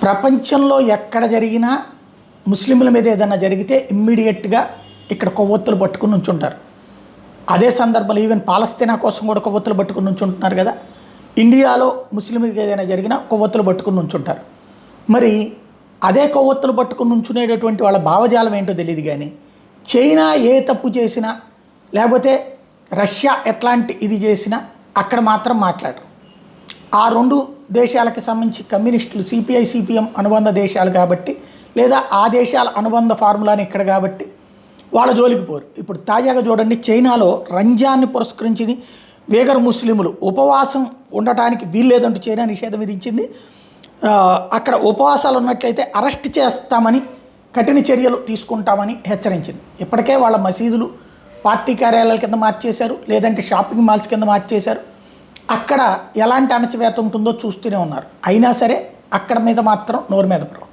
ప్రపంచంలో ఎక్కడ జరిగినా ముస్లింల మీద ఏదైనా జరిగితే ఇమ్మీడియట్గా ఇక్కడ కొవ్వొత్తులు పట్టుకుని ఉంచుంటారు. అదే సందర్భంలో ఈవెన్ పాలస్తీనా కోసం కూడా కొవ్వొత్తులు పట్టుకుని ఉంచుంటున్నారు కదా. ఇండియాలో ముస్లింలకు ఏదైనా జరిగినా కొవ్వొత్తులు పట్టుకుని ఉంచుంటారు. మరి అదే కొవ్వొత్తులు పట్టుకుని ఉంచునేటటువంటి వాళ్ళ భావజాలం ఏంటో తెలియదు. కానీ చైనా ఏ తప్పు చేసినా లేకపోతే రష్యా ఎట్లాంటి ఇది చేసినా అక్కడ మాత్రం మాట్లాడరు. ఆ రెండు దేశాలకు సంబంధించి కమ్యూనిస్టులు సిపిఐ సిపిఎం అనుబంధ దేశాలు కాబట్టి, లేదా ఆ దేశాల అనుబంధ ఫార్ములాని ఇక్కడ కాబట్టి వాళ్ళ జోలికి పోరు. ఇప్పుడు తాజాగా చూడండి, చైనాలో రంజాన్ని పురస్కరించి వేగర్ ముస్లింలు ఉపవాసం ఉండటానికి వీల్లేదంటూ చైనా నిషేధం విధించింది. అక్కడ ఉపవాసాలు ఉన్నట్లయితే అరెస్ట్ చేస్తామని, కఠిన చర్యలు తీసుకుంటామని హెచ్చరించింది. ఇప్పటికే వాళ్ళ మసీదులు పార్టీ కార్యాలయాల కింద మార్చేశారు, లేదంటే షాపింగ్ మాల్స్ కింద మార్చేశారు. అక్కడ ఎలాంటి అణచివేత ఉంటుందో చూస్తూనే ఉన్నారు. అయినా సరే అక్కడ మీద మాత్రం నోరు మీద పడరు.